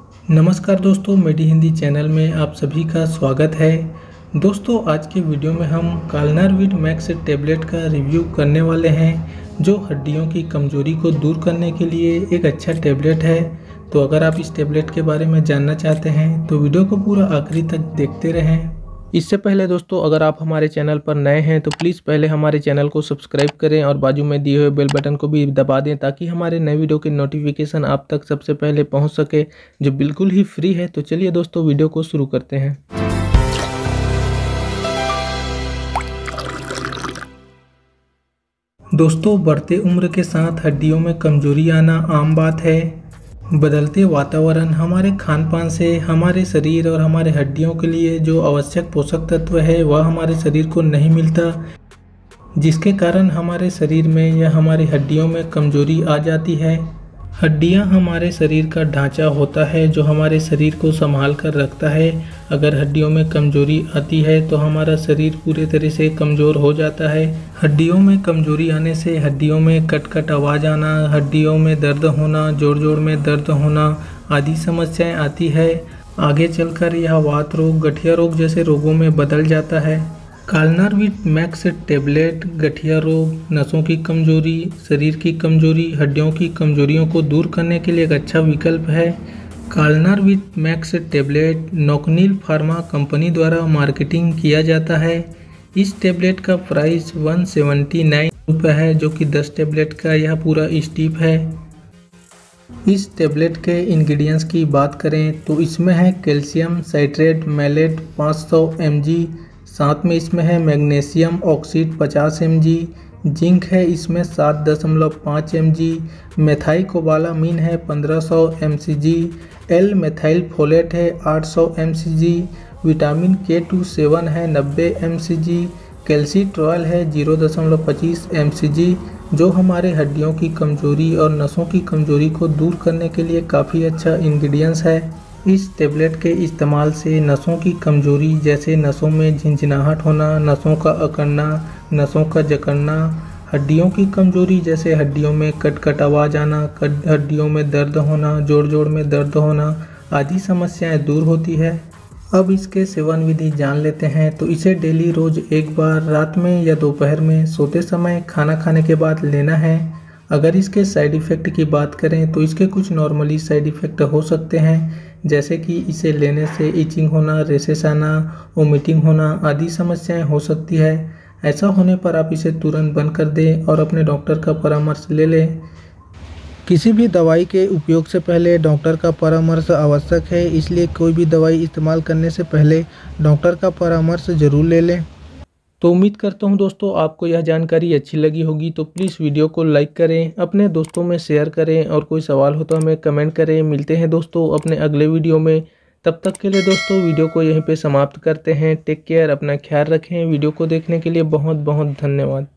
नमस्कार दोस्तों, मेडी हिंदी चैनल में आप सभी का स्वागत है। दोस्तों, आज के वीडियो में हम कालनारविड मैक्स टैबलेट का रिव्यू करने वाले हैं, जो हड्डियों की कमजोरी को दूर करने के लिए एक अच्छा टैबलेट है। तो अगर आप इस टैबलेट के बारे में जानना चाहते हैं तो वीडियो को पूरा आखिरी तक देखते रहें। इससे पहले दोस्तों, अगर आप हमारे चैनल पर नए हैं तो प्लीज़ पहले हमारे चैनल को सब्सक्राइब करें और बाजू में दिए हुए बेल बटन को भी दबा दें, ताकि हमारे नए वीडियो की नोटिफिकेशन आप तक सबसे पहले पहुंच सके, जो बिल्कुल ही फ्री है। तो चलिए दोस्तों, वीडियो को शुरू करते हैं। दोस्तों, बढ़ते उम्र के साथ हड्डियों में कमजोरी आना आम बात है। बदलते वातावरण, हमारे खान पान से हमारे शरीर और हमारे हड्डियों के लिए जो आवश्यक पोषक तत्व है वह हमारे शरीर को नहीं मिलता, जिसके कारण हमारे शरीर में या हमारी हड्डियों में कमजोरी आ जाती है। हड्डियां हमारे शरीर का ढांचा होता है जो हमारे शरीर को संभाल कर रखता है। अगर हड्डियों में कमजोरी आती है तो हमारा शरीर पूरे तरह से कमज़ोर हो जाता है। हड्डियों में कमजोरी आने से हड्डियों में कट आवाज़ आना, हड्डियों में दर्द होना, जोड़ जोड़ में दर्द होना आदि समस्याएं आती है। आगे चलकर यह वात रोग, गठिया रोग जैसे रोगों में बदल जाता है। कालनारविड मैक्स टैबलेट गठिया रोग, नसों की कमजोरी, शरीर की कमजोरी, हड्डियों की कमजोरियों को दूर करने के लिए एक अच्छा विकल्प है। कालनारविड मैक्स टैबलेट नोकनील फार्मा कंपनी द्वारा मार्केटिंग किया जाता है। इस टैबलेट का प्राइस 179 रुपये है, जो कि 10 टैबलेट का यह पूरा स्टिप है। इस टैबलेट के इंग्रेडिएंट्स की बात करें तो इसमें है कैल्शियम साइट्रेट मैलेट 500 mg, साथ में इसमें है मैग्नीशियम ऑक्सीड 50 mg, जिंक है इसमें 7.5 mg, मेथाइकोबालामीन है 1500 mcg, एल मेथाइल फोलेट है 800 mcg, विटामिन K27 है 90 mcg, कैल्सीट्रॉल है 0.25 mcg, जो हमारे हड्डियों की कमजोरी और नसों की कमजोरी को दूर करने के लिए काफ़ी अच्छा इंग्रेडिएंट्स है। इस टैबलेट के इस्तेमाल से नसों की कमजोरी जैसे नसों में झिनझिनाहट होना, नसों का अकड़ना, नसों का जकड़ना, हड्डियों की कमजोरी जैसे हड्डियों में कट आवाज़ आना, हड्डियों में दर्द होना, जोड़ जोड़ में दर्द होना आदि समस्याएं दूर होती है। अब इसके सेवन विधि जान लेते हैं। तो इसे डेली रोज़ एक बार रात में या दोपहर में सोते समय खाना खाने के बाद लेना है। अगर इसके साइड इफ़ेक्ट की बात करें तो इसके कुछ नॉर्मली साइड इफ़ेक्ट हो सकते हैं, जैसे कि इसे लेने से इचिंग होना, रेशेस आना, वोमिटिंग होना आदि समस्याएं हो सकती है। ऐसा होने पर आप इसे तुरंत बंद कर दें और अपने डॉक्टर का परामर्श ले लें। किसी भी दवाई के उपयोग से पहले डॉक्टर का परामर्श आवश्यक है, इसलिए कोई भी दवाई इस्तेमाल करने से पहले डॉक्टर का परामर्श ज़रूर ले लें। तो उम्मीद करता हूं दोस्तों, आपको यह जानकारी अच्छी लगी होगी। तो प्लीज़ वीडियो को लाइक करें, अपने दोस्तों में शेयर करें और कोई सवाल हो तो हमें कमेंट करें। मिलते हैं दोस्तों अपने अगले वीडियो में। तब तक के लिए दोस्तों वीडियो को यहीं पे समाप्त करते हैं। टेक केयर, अपना ख्याल रखें। वीडियो को देखने के लिए बहुत बहुत धन्यवाद।